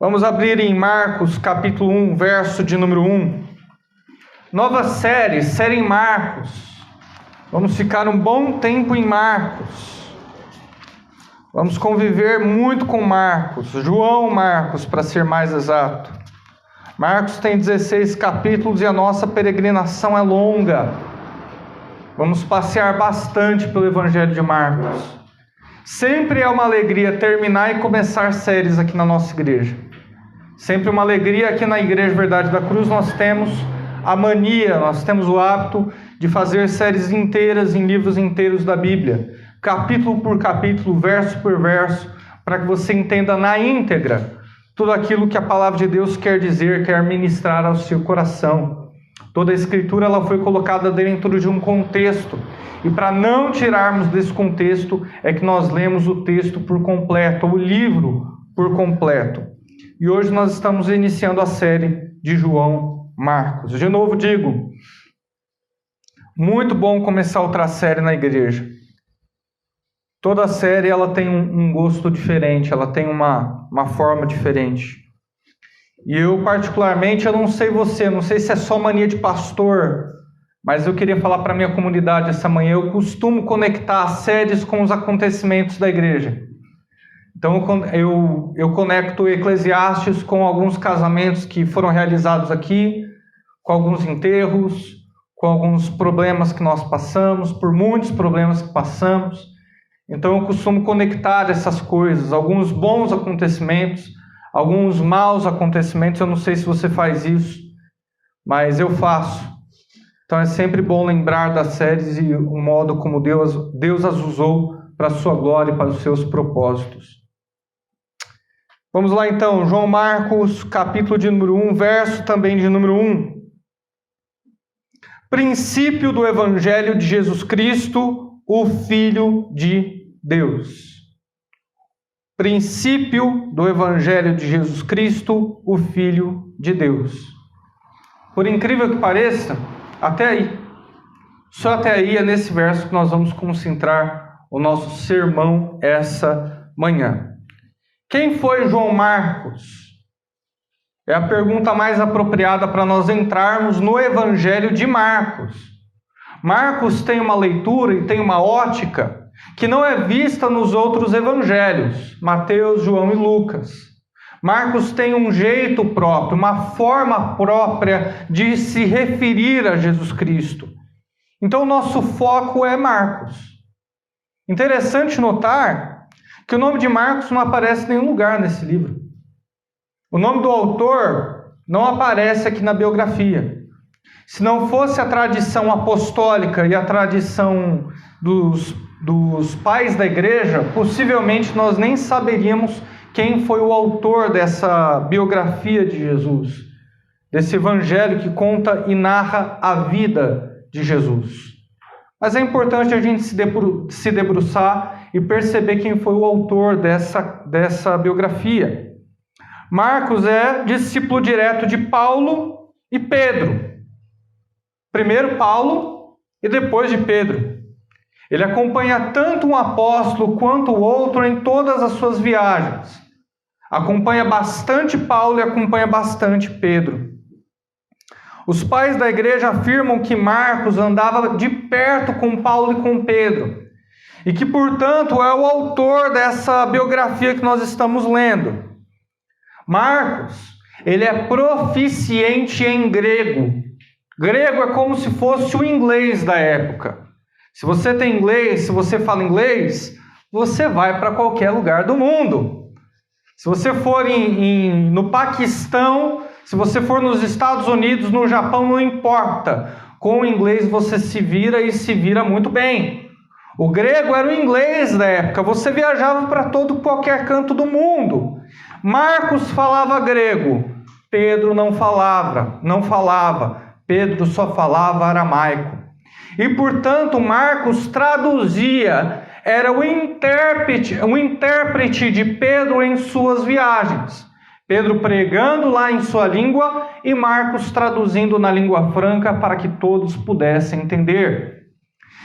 Vamos abrir em Marcos, capítulo 1, verso de número 1. Nova série em Marcos. Vamos ficar um bom tempo em Marcos. Vamos conviver muito com Marcos, João Marcos, para ser mais exato. Marcos tem 16 capítulos e a nossa peregrinação é longa. Vamos passear bastante pelo Evangelho de Marcos. Sempre é uma alegria terminar e começar séries aqui na nossa igreja. Sempre uma alegria. Aqui na Igreja Verdade da Cruz nós temos a mania, nós temos o hábito de fazer séries inteiras em livros inteiros da Bíblia, capítulo por capítulo, verso por verso, para que você entenda na íntegra tudo aquilo que a palavra de Deus quer dizer, quer ministrar ao seu coração. Toda a Escritura ela foi colocada dentro de um contexto, e para não tirarmos desse contexto é que nós lemos o texto por completo, o livro por completo. E hoje nós estamos iniciando a série de João Marcos. De novo digo, muito bom começar outra série na igreja. Toda série ela tem um gosto diferente, ela tem uma forma diferente. E eu particularmente, eu não sei você, não sei se é só mania de pastor, mas eu queria falar para a minha comunidade essa manhã, eu costumo conectar as séries com os acontecimentos da igreja. Então eu conecto Eclesiastes com alguns casamentos que foram realizados aqui, com alguns enterros, com alguns problemas que nós passamos, por muitos problemas que passamos. Então eu costumo conectar essas coisas, alguns bons acontecimentos, alguns maus acontecimentos. Eu não sei se você faz isso, mas eu faço. Então é sempre bom lembrar das séries e o modo como Deus as usou para a sua glória e para os seus propósitos. Vamos lá então, João Marcos, capítulo de número 1, verso também de número 1. Princípio do Evangelho de Jesus Cristo, o Filho de Deus. Princípio do Evangelho de Jesus Cristo, o Filho de Deus. Por incrível que pareça, até aí, só até aí é nesse verso que nós vamos concentrar o nosso sermão essa manhã. Quem foi João Marcos? É a pergunta mais apropriada para nós entrarmos no Evangelho de Marcos. Marcos tem uma leitura e tem uma ótica que não é vista nos outros evangelhos, Mateus, João e Lucas. Marcos tem um jeito próprio, uma forma própria de se referir a Jesus Cristo. Então, o nosso foco é Marcos. Interessante notar que o nome de Marcos não aparece em nenhum lugar nesse livro. O nome do autor não aparece aqui na biografia. Se não fosse a tradição apostólica e a tradição dos pais da igreja, possivelmente nós nem saberíamos quem foi o autor dessa biografia de Jesus, desse evangelho que conta e narra a vida de Jesus. Mas é importante a gente se debruçar e perceber quem foi o autor dessa biografia. Marcos é discípulo direto de Paulo e Pedro. Primeiro Paulo e depois de Pedro. Ele acompanha tanto um apóstolo quanto o outro em todas as suas viagens. Acompanha bastante Paulo e acompanha bastante Pedro. Os pais da igreja afirmam que Marcos andava de perto com Paulo e com Pedro, e que, portanto, é o autor dessa biografia que nós estamos lendo. Marcos, ele é proficiente em grego. Grego é como se fosse o inglês da época. Se você tem inglês, se você fala inglês, você vai para qualquer lugar do mundo. Se você for no Paquistão, se você for nos Estados Unidos, no Japão, não importa. Com o inglês você se vira e se vira muito bem. O grego era o inglês da época. Você viajava para qualquer canto do mundo. Marcos falava grego. Pedro não falava. Pedro só falava aramaico. E, portanto, Marcos traduzia, era o intérprete de Pedro em suas viagens. Pedro pregando lá em sua língua e Marcos traduzindo na língua franca para que todos pudessem entender.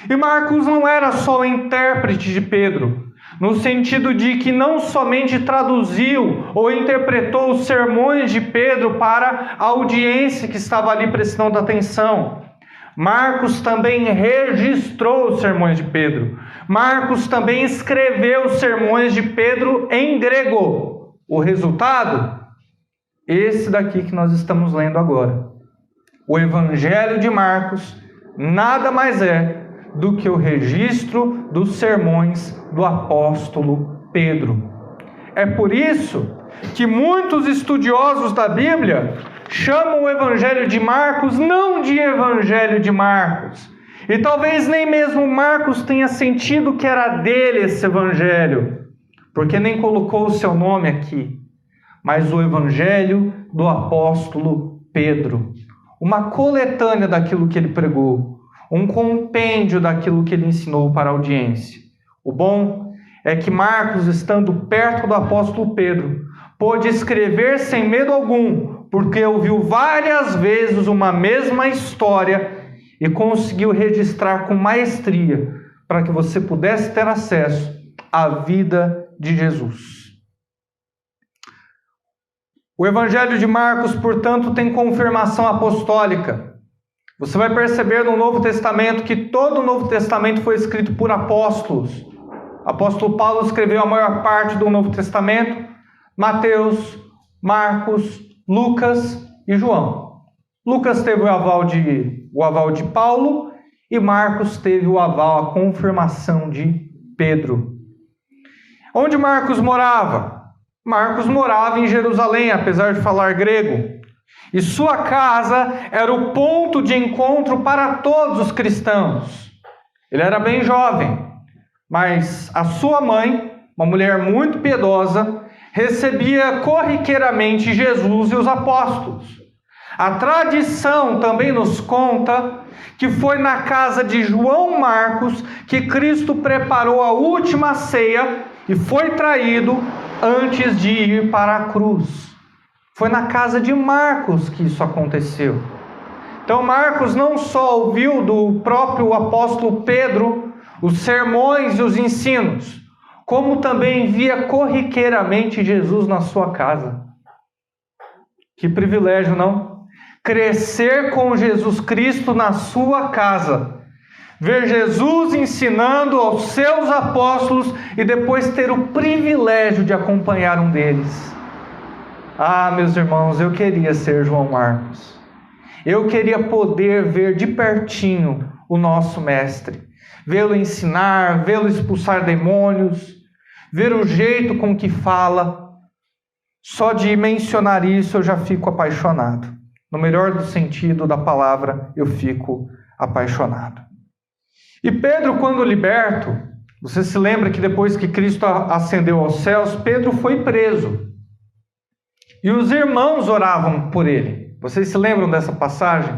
E Marcos não era só o intérprete de Pedro. no sentido de que não somente traduziu ou interpretou os sermões de Pedro para a audiência que estava ali prestando atenção. Marcos também registrou os sermões de Pedro. Marcos também escreveu os sermões de Pedro em grego. O resultado? Esse daqui que nós estamos lendo agora. O Evangelho de Marcos nada mais é do que o registro dos sermões do apóstolo Pedro. É por isso que muitos estudiosos da Bíblia chamam o Evangelho de Marcos não de Evangelho de Marcos. E talvez nem mesmo Marcos tenha sentido que era dele esse Evangelho, porque nem colocou o seu nome aqui. Mas o Evangelho do apóstolo Pedro. Uma coletânea daquilo que ele pregou. Um compêndio daquilo que ele ensinou para a audiência. O bom é que Marcos, estando perto do apóstolo Pedro, pôde escrever sem medo algum, porque ouviu várias vezes uma mesma história e conseguiu registrar com maestria para que você pudesse ter acesso à vida de Jesus. O Evangelho de Marcos, portanto, tem confirmação apostólica. Você vai perceber no Novo Testamento que todo o Novo Testamento foi escrito por apóstolos. O apóstolo Paulo escreveu a maior parte do Novo Testamento, Mateus, Marcos, Lucas e João. Lucas teve o aval de Paulo e Marcos teve o aval, a confirmação de Pedro. Onde Marcos morava? Marcos morava em Jerusalém, apesar de falar grego. E sua casa era o ponto de encontro para todos os cristãos. Ele era bem jovem, mas a sua mãe, uma mulher muito piedosa, recebia corriqueiramente Jesus e os apóstolos. A tradição também nos conta que foi na casa de João Marcos que Cristo preparou a última ceia e foi traído antes de ir para a cruz. Foi na casa de Marcos que isso aconteceu. Então Marcos não só ouviu do próprio apóstolo Pedro os sermões e os ensinos, como também via corriqueiramente Jesus na sua casa. Que privilégio, não? Crescer com Jesus Cristo na sua casa. Ver Jesus ensinando aos seus apóstolos e depois ter o privilégio de acompanhar um deles. Ah, meus irmãos, eu queria ser João Marcos. Eu queria poder ver de pertinho o nosso mestre. Vê-lo ensinar, vê-lo expulsar demônios, ver o jeito com que fala. Só de mencionar isso eu já fico apaixonado. No melhor do sentido da palavra, eu fico apaixonado. E Pedro, quando liberto, você se lembra que depois que Cristo ascendeu aos céus, Pedro foi preso. E os irmãos oravam por ele. Vocês se lembram dessa passagem?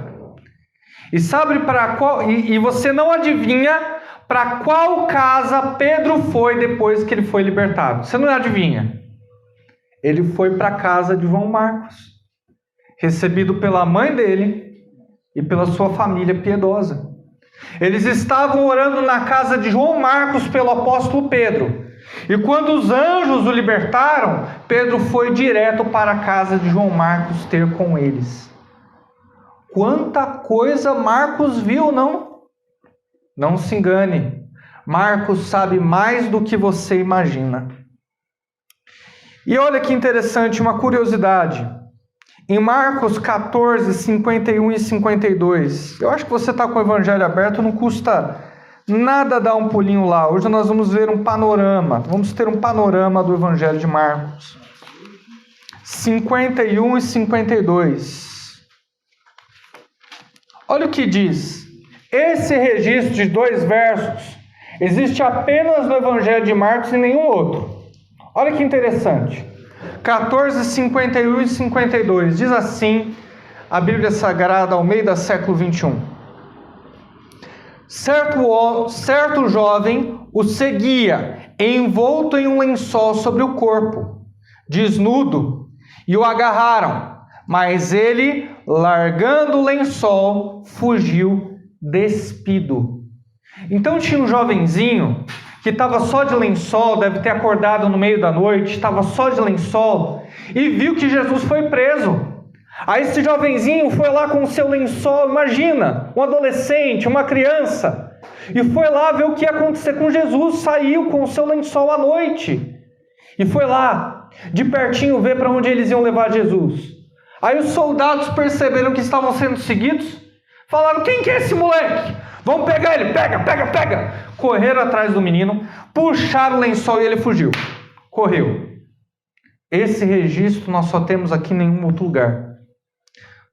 E sabe para qual? E você não adivinha para qual casa Pedro foi depois que ele foi libertado. Você não adivinha. Ele foi para a casa de João Marcos, recebido pela mãe dele e pela sua família piedosa. Eles estavam orando na casa de João Marcos pelo apóstolo Pedro. E quando os anjos o libertaram, Pedro foi direto para a casa de João Marcos ter com eles. Quanta coisa Marcos viu, não? Não se engane. Marcos sabe mais do que você imagina. E olha que interessante, uma curiosidade. Em Marcos 14, 51 e 52, eu acho que você está com o Evangelho aberto, não custa nada dar um pulinho lá. Hoje nós vamos ver um panorama, vamos ter um panorama do Evangelho de Marcos. 51 e 52. Olha o que diz. Esse registro de 2 versos existe apenas no Evangelho de Marcos e nenhum outro. Olha que interessante. 14, 51 e 52. Diz assim a Bíblia Sagrada Almeida século 21. Certo jovem o seguia, envolto em um lençol sobre o corpo, desnudo, e o agarraram. Mas ele, largando o lençol, fugiu despido. Então tinha um jovenzinho que estava só de lençol, deve ter acordado no meio da noite, estava só de lençol, e viu que Jesus foi preso. Aí esse jovenzinho foi lá com o seu lençol, imagina, um adolescente, uma criança, e foi lá ver o que ia acontecer com Jesus, saiu com o seu lençol à noite, e foi lá, de pertinho, ver para onde eles iam levar Jesus. Aí os soldados perceberam que estavam sendo seguidos, falaram: quem que é esse moleque? Vamos pegar ele, pega. Correram atrás do menino, puxaram o lençol e ele fugiu, correu. Esse registro nós só temos aqui em nenhum outro lugar.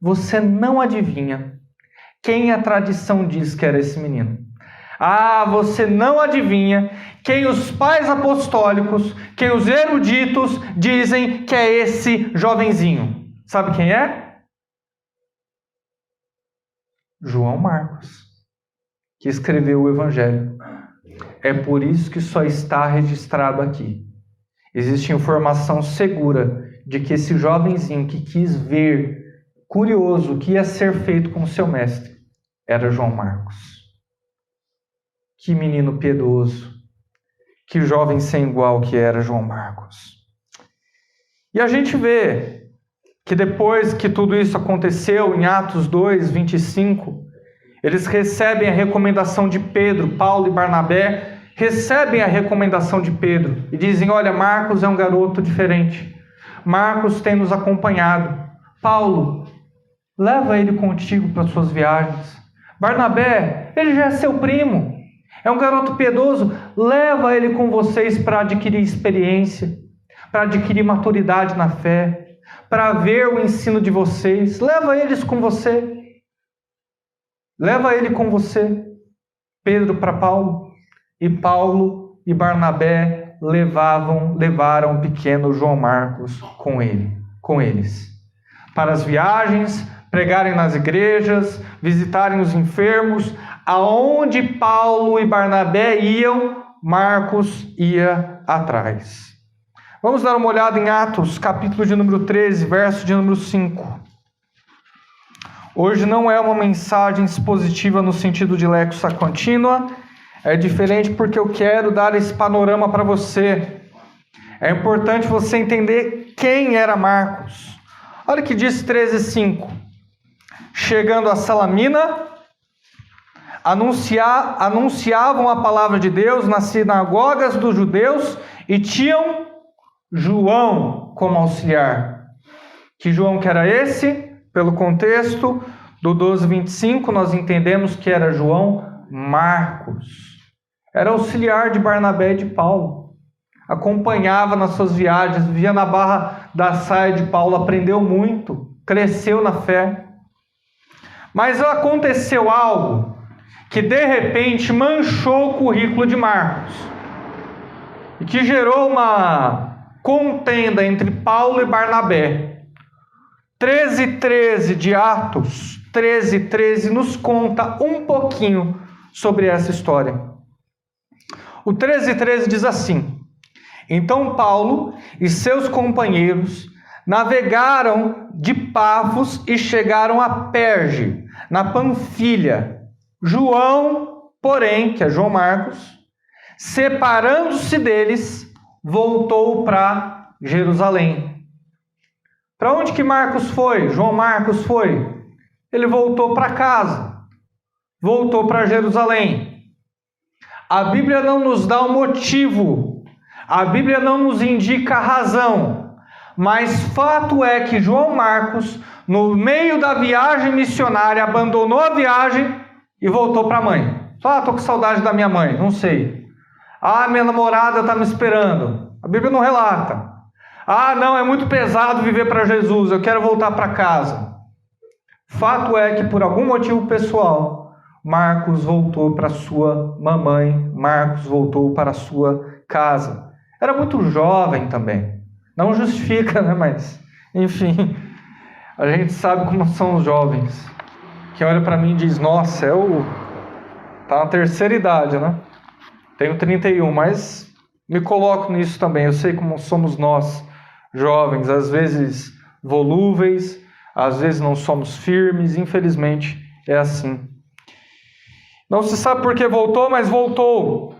Você não adivinha quem a tradição diz que era esse menino. Você não adivinha quem os pais apostólicos, quem os eruditos dizem que é esse jovenzinho. Sabe quem é? João Marcos, que escreveu o Evangelho. É por isso que só está registrado aqui. Existe informação segura de que esse jovenzinho que quis ver, curioso, o que ia ser feito com seu mestre, era João Marcos. Que menino piedoso, que jovem sem igual que era João Marcos. E a gente vê que depois que tudo isso aconteceu, em Atos 2, 25, eles recebem a recomendação de Pedro, Paulo e Barnabé, recebem a recomendação de Pedro e dizem: olha, Marcos é um garoto diferente, Marcos tem nos acompanhado. Paulo, leva ele contigo para suas viagens. Barnabé, ele já é seu primo, é um garoto piedoso, leva ele com vocês para adquirir experiência, para adquirir maturidade na fé, para ver o ensino de vocês. Leva eles com você. Leva ele com você. Pedro para Paulo. E Paulo e Barnabé levaram o pequeno João Marcos com eles. Para as viagens, pregarem nas igrejas, visitarem os enfermos. Aonde Paulo e Barnabé iam, Marcos ia atrás. Vamos dar uma olhada em Atos, capítulo de número 13, verso de número 5. Hoje não é uma mensagem expositiva no sentido de lexa contínua, é diferente porque eu quero dar esse panorama para você. É importante você entender quem era Marcos. Olha o que diz 13:5. Chegando a Salamina, anunciavam a palavra de Deus nas sinagogas dos judeus e tinham João como auxiliar. Que João que era esse? Pelo contexto do 12:25, nós entendemos que era João Marcos. Era auxiliar de Barnabé e de Paulo. Acompanhava nas suas viagens, vivia na barra da saia de Paulo, aprendeu muito, cresceu na fé. Mas aconteceu algo que de repente manchou o currículo de Marcos e que gerou uma contenda entre Paulo e Barnabé. 13:13 de Atos, 13:13 nos conta um pouquinho sobre essa história. O 13:13 diz assim: então Paulo e seus companheiros navegaram de Pafos e chegaram a Perge, na Panfilha. João, porém, que é João Marcos, separando-se deles, voltou para Jerusalém. Para onde que Marcos foi? João Marcos foi? Ele voltou para casa. Voltou para Jerusalém. A Bíblia não nos dá um motivo. A Bíblia não nos indica a razão. Mas fato é que João Marcos, no meio da viagem missionária, abandonou a viagem e voltou para a mãe. Estou com saudade da minha mãe, não sei. Minha namorada está me esperando. A Bíblia não relata. Não, é muito pesado viver para Jesus, eu quero voltar para casa. Fato é que por algum motivo pessoal, Marcos voltou para sua mamãe, Marcos voltou para a sua casa. Era muito jovem também. Não justifica, né? Mas, enfim, a gente sabe como são os jovens. Quem olha para mim e diz: nossa, tá na terceira idade, né? Tenho 31, mas me coloco nisso também. Eu sei como somos nós, jovens, às vezes volúveis, às vezes não somos firmes, infelizmente é assim. Não se sabe por que voltou, mas voltou.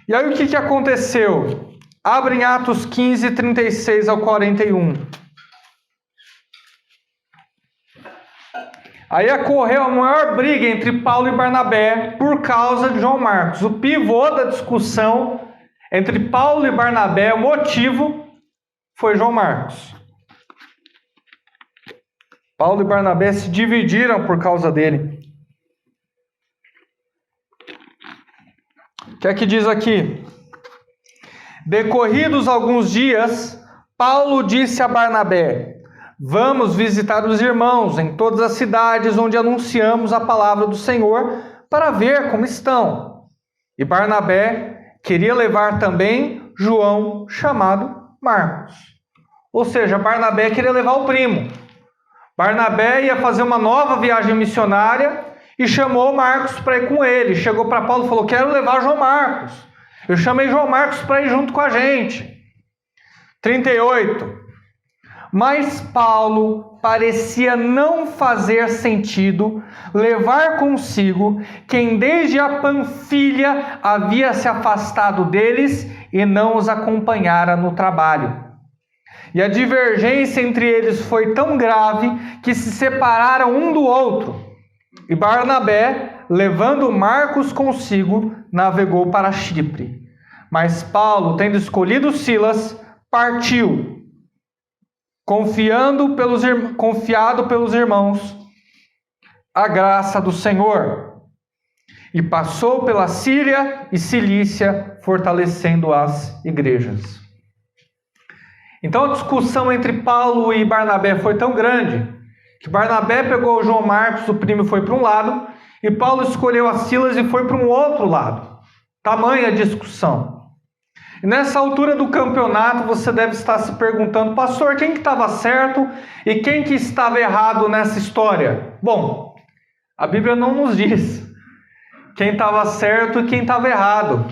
E aí o que aconteceu? Abre em Atos 15, 36 ao 41. Aí ocorreu a maior briga entre Paulo e Barnabé por causa de João Marcos. O pivô da discussão entre Paulo e Barnabé, o motivo foi João Marcos. Paulo e Barnabé se dividiram por causa dele. O que é que diz aqui? Decorridos alguns dias, Paulo disse a Barnabé: vamos visitar os irmãos em todas as cidades onde anunciamos a palavra do Senhor para ver como estão. E Barnabé queria levar também João, chamado Marcos. Ou seja, Barnabé queria levar o primo. Barnabé ia fazer uma nova viagem missionária e chamou Marcos para ir com ele. Chegou para Paulo e falou: quero levar João Marcos. Eu chamei João Marcos para ir junto com a gente. 38. Mas Paulo parecia não fazer sentido levar consigo quem desde a Panfilha havia se afastado deles e não os acompanhara no trabalho. E a divergência entre eles foi tão grave que se separaram um do outro. E Barnabé, levando Marcos consigo, navegou para Chipre. Mas Paulo, tendo escolhido Silas, partiu, confiado pelos irmãos a graça do Senhor. E passou pela Síria e Cilícia, fortalecendo as igrejas. Então a discussão entre Paulo e Barnabé foi tão grande que Barnabé pegou o João Marcos, o primo, e foi para um lado, e Paulo escolheu a Silas e foi para um outro lado. Tamanha discussão. E nessa altura do campeonato você deve estar se perguntando: pastor, quem que estava certo e quem que estava errado nessa história? Bom, a Bíblia não nos diz quem estava certo e quem estava errado.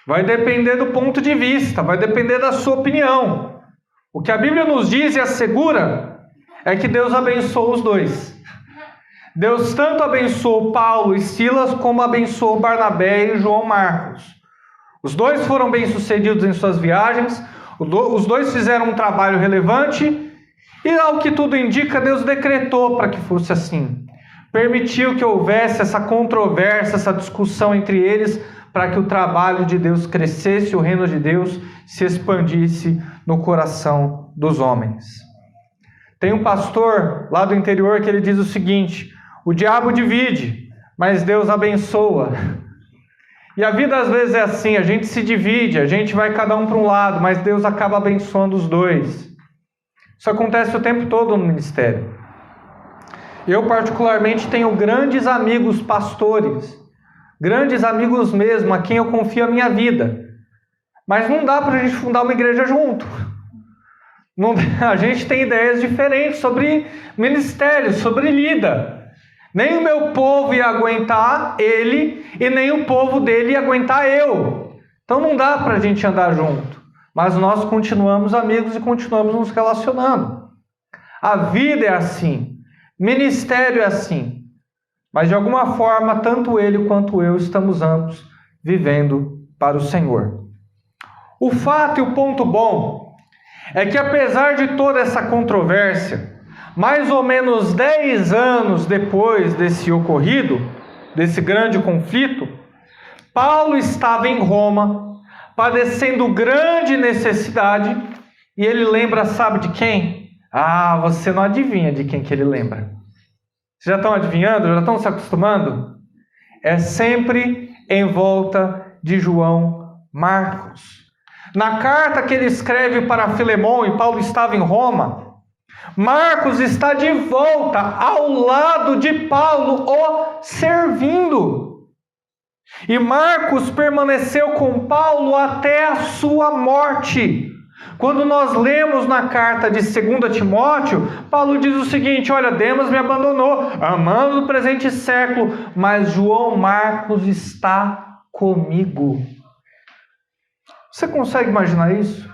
Vai depender do ponto de vista, vai depender da sua opinião. O que a Bíblia nos diz e assegura é que Deus abençoou os dois. Deus tanto abençoou Paulo e Silas, como abençoou Barnabé e João Marcos. Os dois foram bem-sucedidos em suas viagens, os dois fizeram um trabalho relevante, e ao que tudo indica, Deus decretou para que fosse assim. Permitiu que houvesse essa controvérsia, essa discussão entre eles, para que o trabalho de Deus crescesse, o reino de Deus se expandisse no coração dos homens. Tem um pastor lá do interior que ele diz o seguinte: o diabo divide, mas Deus abençoa. E a vida às vezes é assim, a gente se divide, a gente vai cada um para um lado, mas Deus acaba abençoando os dois. Isso acontece o tempo todo no ministério. Eu particularmente tenho grandes amigos pastores, grandes amigos mesmo, a quem eu confio a minha vida. Mas não dá para a gente fundar uma igreja junto. A gente tem ideias diferentes sobre ministério, sobre lida. Nem o meu povo ia aguentar ele, e nem o povo dele ia aguentar eu. Então não dá para a gente andar junto. Mas nós continuamos amigos e continuamos nos relacionando. A vida é assim. Ministério é assim. Mas de alguma forma, tanto ele quanto eu estamos ambos vivendo para o Senhor. O fato e o ponto bom é que, apesar de toda essa controvérsia, mais ou menos 10 anos depois desse ocorrido, desse grande conflito, Paulo estava em Roma, padecendo grande necessidade, e ele lembra, sabe de quem? Ah, você não adivinha de quem que ele lembra. Vocês já estão adivinhando? Já estão se acostumando? É sempre em volta de João Marcos. Na carta que ele escreve para Filemão, e Paulo estava em Roma, Marcos está de volta ao lado de Paulo, o servindo. E Marcos permaneceu com Paulo até a sua morte. Quando nós lemos na carta de 2 Timóteo, Paulo diz o seguinte: olha, Demas me abandonou, amando o presente século, mas João Marcos está comigo. Você consegue imaginar isso?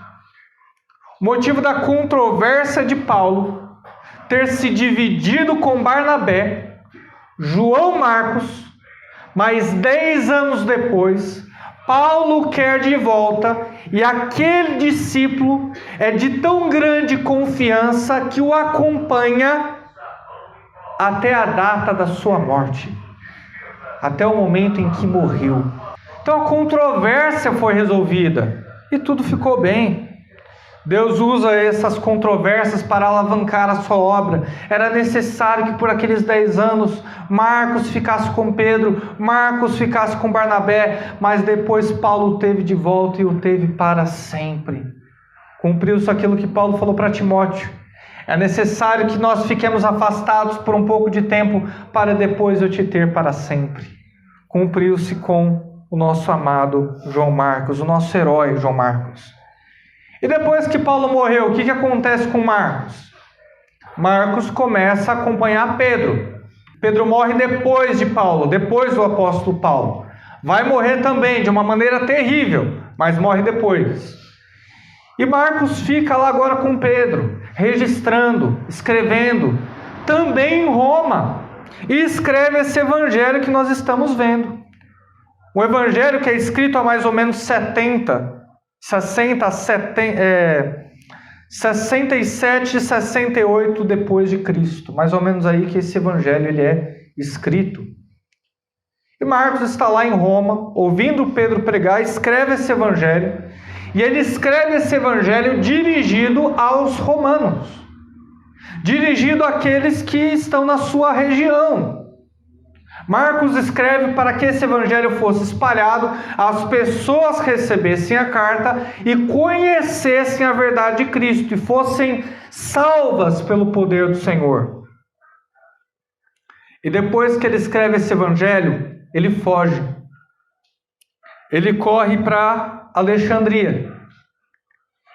O motivo da controvérsia de Paulo ter se dividido com Barnabé, João Marcos, mas 10 anos depois, Paulo quer de volta, e aquele discípulo é de tão grande confiança que o acompanha até a data da sua morte, até o momento em que morreu. Então a controvérsia foi resolvida e tudo ficou bem. Deus usa essas controvérsias para alavancar a sua obra. Era necessário que por aqueles 10 anos Marcos ficasse com Pedro, Marcos ficasse com Barnabé, mas depois Paulo o teve de volta e o teve para sempre. Cumpriu-se aquilo que Paulo falou para Timóteo. É necessário que nós fiquemos afastados por um pouco de tempo para depois eu te ter para sempre. Cumpriu-se com o nosso amado João Marcos, o nosso herói João Marcos. E depois que Paulo morreu, o que acontece com Marcos? Marcos começa a acompanhar Pedro. Pedro morre depois de Paulo, depois do apóstolo Paulo. Vai morrer também de uma maneira terrível, mas morre depois. E Marcos fica lá agora com Pedro, registrando, escrevendo, também em Roma. E escreve esse evangelho que nós estamos vendo. O evangelho que é escrito há mais ou menos 67 e 68 depois de Cristo. Mais ou menos aí que esse evangelho ele é escrito. E Marcos está lá em Roma, ouvindo Pedro pregar, escreve esse evangelho. E ele escreve esse evangelho dirigido aos romanos. Dirigido àqueles que estão na sua região. Marcos escreve para que esse evangelho fosse espalhado, as pessoas recebessem a carta e conhecessem a verdade de Cristo e fossem salvas pelo poder do Senhor. E depois que ele escreve esse evangelho, ele foge. Ele corre para Alexandria.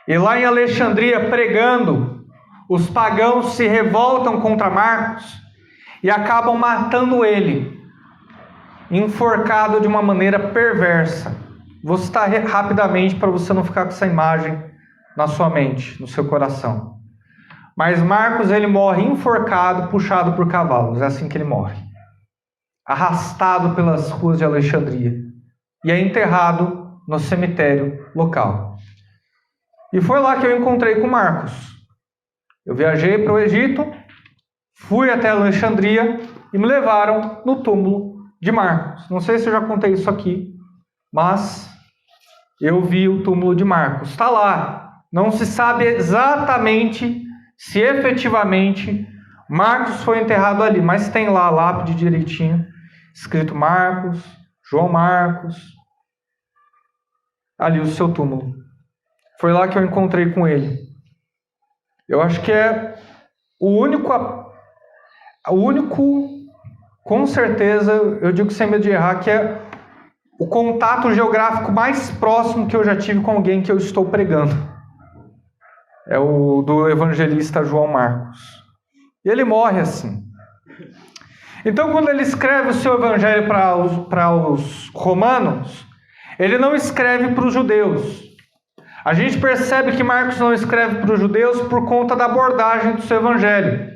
E lá em Alexandria, pregando, os pagãos se revoltam contra Marcos e acabam matando ele. Enforcado de uma maneira perversa. Vou citar rapidamente para você não ficar com essa imagem na sua mente, no seu coração. Mas Marcos ele morre enforcado, puxado por cavalos. É assim que ele morre. Arrastado pelas ruas de Alexandria. E é enterrado no cemitério local. E foi lá que eu encontrei com Marcos. Eu viajei para o Egito, fui até Alexandria e me levaram no túmulo de Marcos. Não sei se eu já contei isso aqui, mas eu vi o túmulo de Marcos. Está lá. Não se sabe exatamente se efetivamente Marcos foi enterrado ali, mas tem lá a lápide direitinho, escrito Marcos, João Marcos, ali o seu túmulo. Foi lá que eu encontrei com ele. Eu acho que é o único, com certeza, eu digo sem medo de errar, que é o contato geográfico mais próximo que eu já tive com alguém que eu estou pregando. É o do evangelista João Marcos. E ele morre assim. Então, quando ele escreve o seu evangelho para os romanos, ele não escreve para os judeus. A gente percebe que Marcos não escreve para os judeus por conta da abordagem do seu evangelho.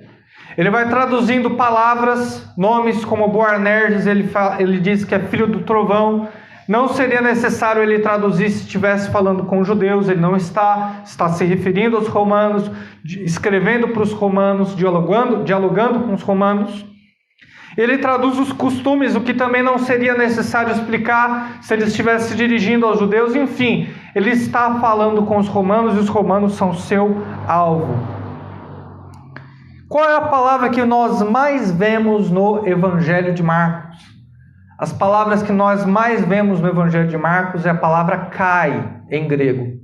Ele vai traduzindo palavras, nomes como Boanerges, ele diz que é filho do trovão. Não seria necessário ele traduzir se estivesse falando com os judeus, ele não está se referindo aos romanos, escrevendo para os romanos, dialogando com os romanos. Ele traduz os costumes, o que também não seria necessário explicar se ele estivesse se dirigindo aos judeus. Enfim, ele está falando com os romanos e os romanos são seu alvo. Qual é a palavra que nós mais vemos no Evangelho de Marcos? As palavras que nós mais vemos no Evangelho de Marcos é a palavra kai, em grego.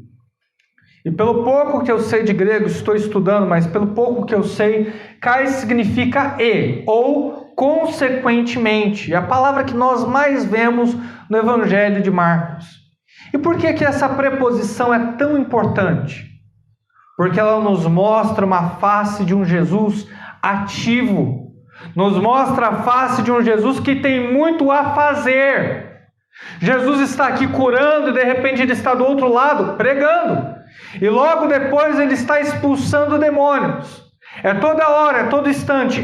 E pelo pouco que eu sei de grego, estou estudando, mas pelo pouco que eu sei, kai significa e, ou consequentemente. É a palavra que nós mais vemos no Evangelho de Marcos. E por que essa preposição é tão importante? Porque ela nos mostra uma face de um Jesus ativo. Nos mostra a face de um Jesus que tem muito a fazer. Jesus está aqui curando e de repente ele está do outro lado pregando. E logo depois ele está expulsando demônios. É toda hora, é todo instante.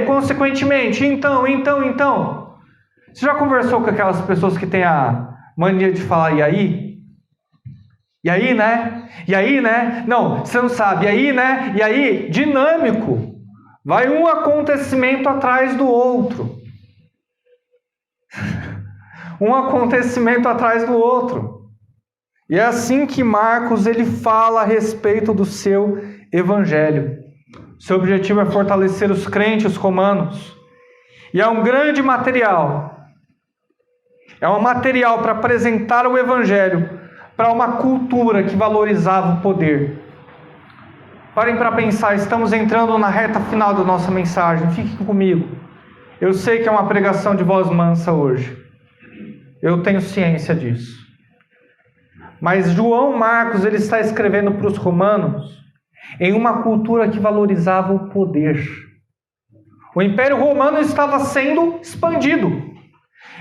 Consequentemente, então. Você já conversou com aquelas pessoas que têm a mania de falar, e aí? E aí, né? E aí, né? Não, você não sabe. E aí, né? E aí, dinâmico. Vai um acontecimento atrás do outro. Um acontecimento atrás do outro. E é assim que Marcos ele fala a respeito do seu evangelho. Seu objetivo é fortalecer os crentes romanos. E é um grande material. É um material para apresentar o evangelho para uma cultura que valorizava o poder. Parem para pensar, estamos entrando na reta final da nossa mensagem. Fiquem comigo. Eu sei que é uma pregação de voz mansa hoje. Eu tenho ciência disso. Mas João Marcos ele está escrevendo para os romanos em uma cultura que valorizava o poder. O Império Romano estava sendo expandido.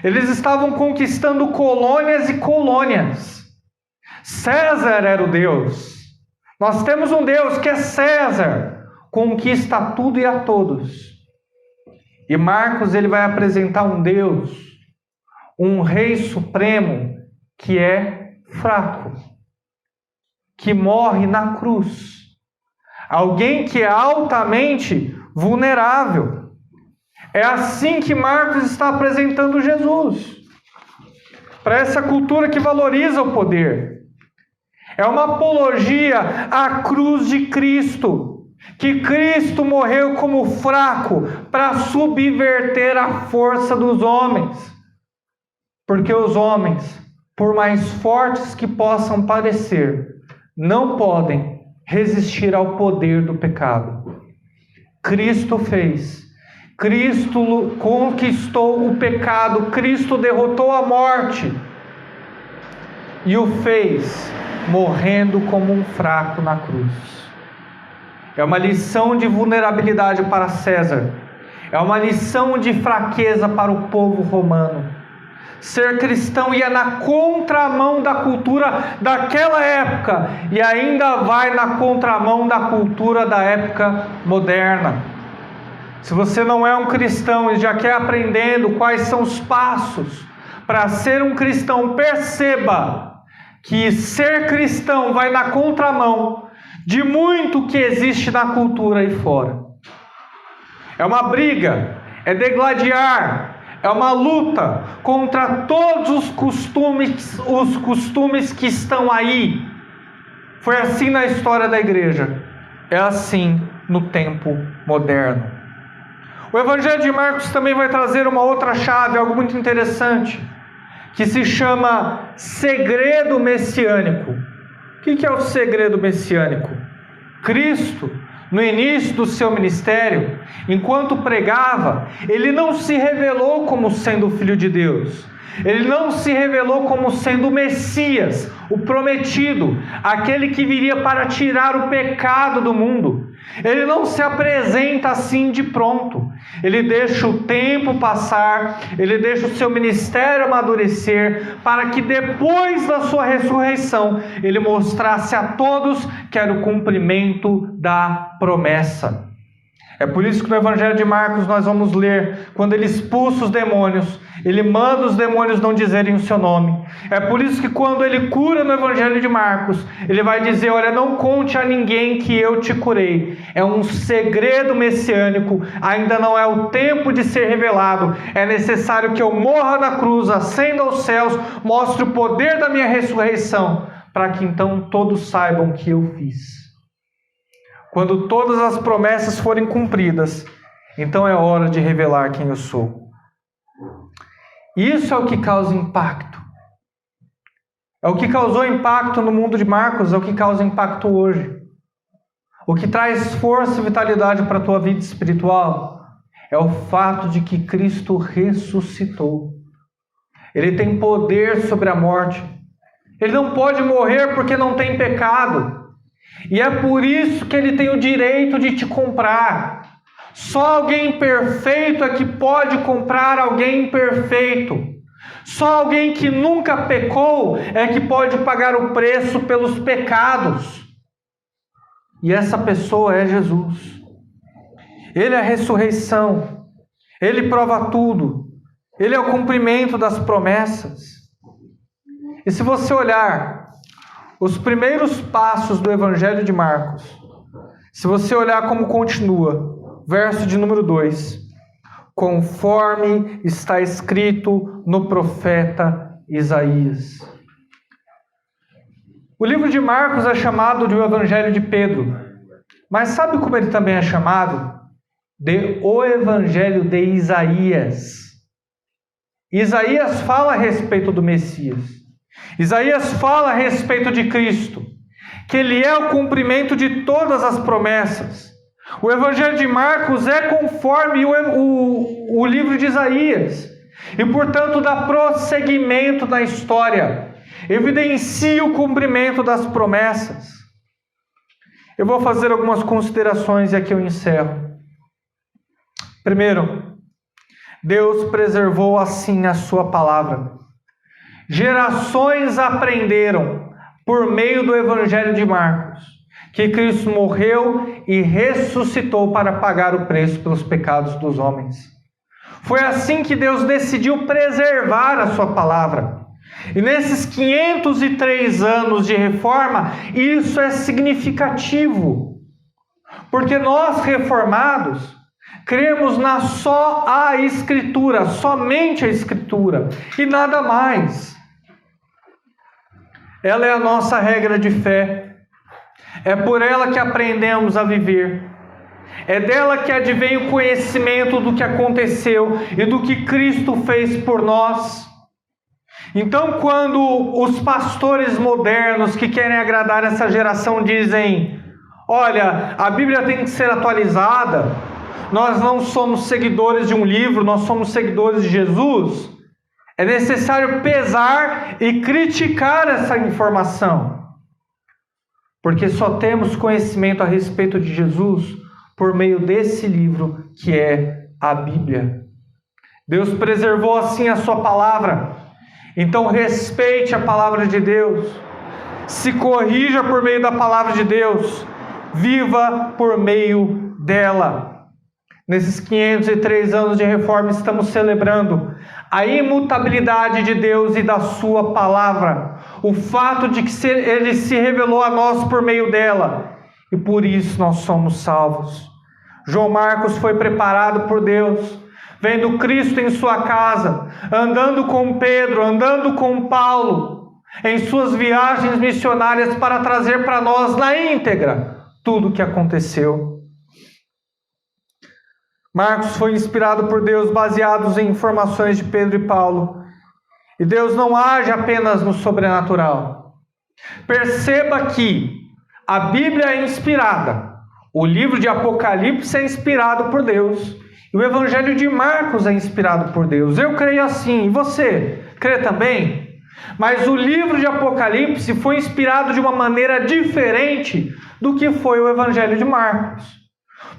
Eles estavam conquistando colônias e colônias. César era o Deus. Nós temos um Deus que é César, conquista tudo e a todos. E Marcos ele vai apresentar um Deus, um Rei Supremo que é fraco, que morre na cruz. Alguém que é altamente vulnerável. É assim que Marcos está apresentando Jesus. Para essa cultura que valoriza o poder. É uma apologia à cruz de Cristo. Que Cristo morreu como fraco para subverter a força dos homens. Porque os homens, por mais fortes que possam parecer, não podem resistir ao poder do pecado. Cristo fez. Cristo conquistou o pecado. Cristo derrotou a morte. E o fez morrendo como um fraco na cruz. É uma lição de vulnerabilidade para César. É uma lição de fraqueza para o povo romano. Ser cristão ia na contramão da cultura daquela época e ainda vai na contramão da cultura da época moderna. Se você não é um cristão e já quer aprendendo quais são os passos para ser um cristão, perceba que ser cristão vai na contramão de muito que existe na cultura aí fora. É uma briga, é degladiar, é uma luta contra todos os costumes que estão aí. Foi assim na história da igreja. É assim no tempo moderno. O Evangelho de Marcos também vai trazer uma outra chave, algo muito interessante, que se chama segredo messiânico. O que é o segredo messiânico? Cristo, no início do seu ministério, enquanto pregava, ele não se revelou como sendo o Filho de Deus. Ele não se revelou como sendo o Messias, o prometido, aquele que viria para tirar o pecado do mundo. Ele não se apresenta assim de pronto. Ele deixa o tempo passar, ele deixa o seu ministério amadurecer, para que depois da sua ressurreição, ele mostrasse a todos que era o cumprimento da promessa. É por isso que no Evangelho de Marcos nós vamos ler, quando ele expulsa os demônios, ele manda os demônios não dizerem o seu nome. É por isso que quando ele cura no Evangelho de Marcos, ele vai dizer, olha, não conte a ninguém que eu te curei. É um segredo messiânico, ainda não é o tempo de ser revelado. É necessário que eu morra na cruz, ascenda aos céus, mostre o poder da minha ressurreição, para que então todos saibam que eu fiz. Quando todas as promessas forem cumpridas, então é hora de revelar quem eu sou. Isso é o que causa impacto. É o que causou impacto no mundo de Marcos, é o que causa impacto hoje. O que traz força e vitalidade para a tua vida espiritual é o fato de que Cristo ressuscitou. Ele tem poder sobre a morte. Ele não pode morrer porque não tem pecado. E é por isso que ele tem o direito de te comprar. Só alguém perfeito é que pode comprar alguém imperfeito. Só alguém que nunca pecou é que pode pagar o preço pelos pecados. E essa pessoa é Jesus. Ele é a ressurreição. Ele prova tudo. Ele é o cumprimento das promessas. E se você olhar os primeiros passos do Evangelho de Marcos, se você olhar como continua, verso de número 2, conforme está escrito no profeta Isaías. O livro de Marcos é chamado de o Evangelho de Pedro, mas sabe como ele também é chamado? De o Evangelho de Isaías. Isaías fala a respeito do Messias. Isaías fala a respeito de Cristo, que Ele é o cumprimento de todas as promessas. O Evangelho de Marcos é conforme o livro de Isaías, e portanto dá prosseguimento na história, evidencia o cumprimento das promessas. Eu vou fazer algumas considerações e aqui eu encerro. Primeiro, Deus preservou assim a sua palavra. Gerações aprenderam, por meio do Evangelho de Marcos, que Cristo morreu e ressuscitou para pagar o preço pelos pecados dos homens. Foi assim que Deus decidiu preservar a sua palavra. E nesses 503 anos de reforma, isso é significativo. Porque nós, reformados, cremos na só a Escritura, somente a Escritura, e nada mais. Ela é a nossa regra de fé. É por ela que aprendemos a viver. É dela que advém o conhecimento do que aconteceu e do que Cristo fez por nós. Então, quando os pastores modernos que querem agradar essa geração dizem: olha, a Bíblia tem que ser atualizada, nós não somos seguidores de um livro, nós somos seguidores de Jesus, é necessário pesar e criticar essa informação. Porque só temos conhecimento a respeito de Jesus por meio desse livro que é a Bíblia. Deus preservou assim a sua palavra. Então respeite a palavra de Deus. Se corrija por meio da palavra de Deus. Viva por meio dela. Nesses 503 anos de reforma estamos celebrando a imutabilidade de Deus e da sua palavra. O fato de que Ele se revelou a nós por meio dela. E por isso nós somos salvos. João Marcos foi preparado por Deus, vendo Cristo em sua casa, andando com Pedro, andando com Paulo, em suas viagens missionárias para trazer para nós na íntegra tudo o que aconteceu. Marcos foi inspirado por Deus, baseados em informações de Pedro e Paulo. E Deus não age apenas no sobrenatural. Perceba que a Bíblia é inspirada. O livro de Apocalipse é inspirado por Deus. E o Evangelho de Marcos é inspirado por Deus. Eu creio assim. E você? Crê também? Mas o livro de Apocalipse foi inspirado de uma maneira diferente do que foi o Evangelho de Marcos.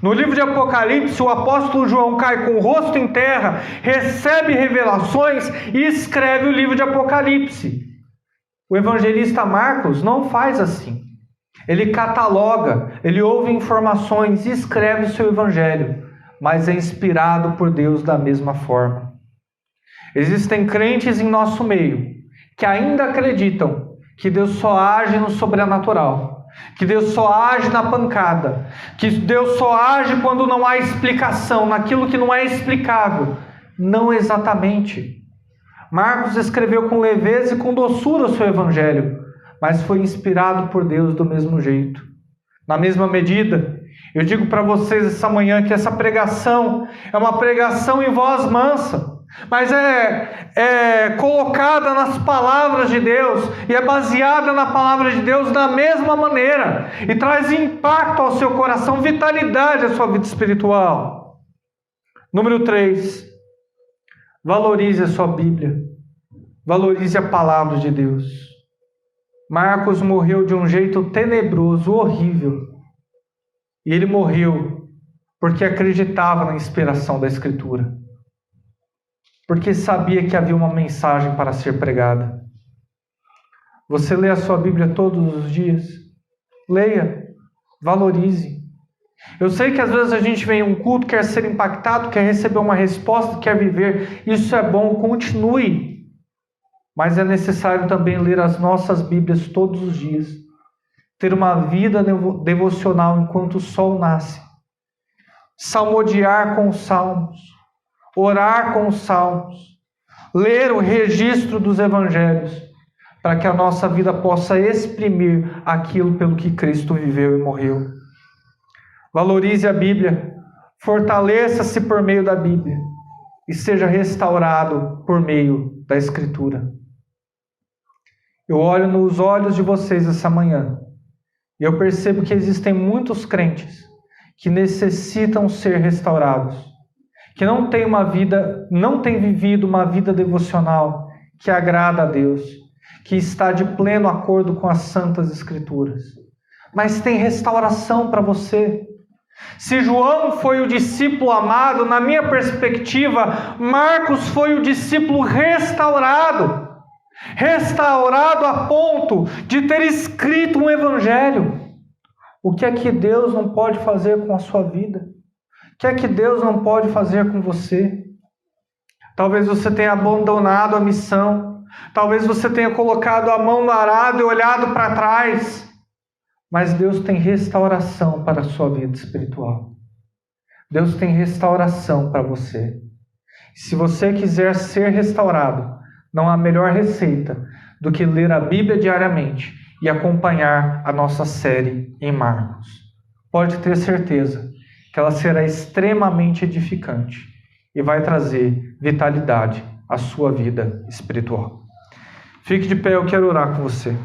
No livro de Apocalipse, o apóstolo João cai com o rosto em terra, recebe revelações e escreve o livro de Apocalipse. O evangelista Marcos não faz assim. Ele cataloga, ele ouve informações e escreve o seu evangelho, mas é inspirado por Deus da mesma forma. Existem crentes em nosso meio que ainda acreditam que Deus só age no sobrenatural, que Deus só age na pancada, que Deus só age quando não há explicação, naquilo que não é explicável. Não exatamente. Marcos escreveu com leveza e com doçura o seu evangelho, mas foi inspirado por Deus do mesmo jeito. Na mesma medida, eu digo para vocês essa manhã que essa pregação é uma pregação em voz mansa, mas é colocada nas palavras de Deus e é baseada na palavra de Deus da mesma maneira e traz impacto ao seu coração, vitalidade à sua vida espiritual. Número 3, valorize a sua Bíblia, valorize a palavra de Deus. Marcos morreu de um jeito tenebroso, horrível, e ele morreu porque acreditava na inspiração da Escritura, porque sabia que havia uma mensagem para ser pregada. Você lê a sua Bíblia todos os dias? Leia, valorize. Eu sei que às vezes a gente vem em um culto, quer ser impactado, quer receber uma resposta, quer viver. Isso é bom, continue. mas é necessário também ler as nossas Bíblias todos os dias, ter uma vida devocional enquanto o sol nasce, salmodiar com os salmos, orar com os salmos, ler o registro dos evangelhos, para que a nossa vida possa exprimir aquilo pelo que Cristo viveu e morreu. Valorize a Bíblia, fortaleça-se por meio da Bíblia e seja restaurado por meio da Escritura. Eu olho nos olhos de vocês essa manhã e eu percebo que existem muitos crentes que necessitam ser restaurados, que não têm vivido uma vida devocional que agrada a Deus, que está de pleno acordo com as Santas Escrituras. Mas tem restauração para você. Se João foi o discípulo amado, na minha perspectiva, Marcos foi o discípulo restaurado. Restaurado a ponto de ter escrito um evangelho. O que é que Deus não pode fazer com a sua vida? O que é que Deus não pode fazer com você? Talvez você tenha abandonado a missão. Talvez você tenha colocado a mão no arado e olhado para trás. Mas Deus tem restauração para a sua vida espiritual. Deus tem restauração para você. Se você quiser ser restaurado, não há melhor receita do que ler a Bíblia diariamente e acompanhar a nossa série em Marcos. Pode ter certeza que ela será extremamente edificante e vai trazer vitalidade à sua vida espiritual. Fique de pé, eu quero orar com você.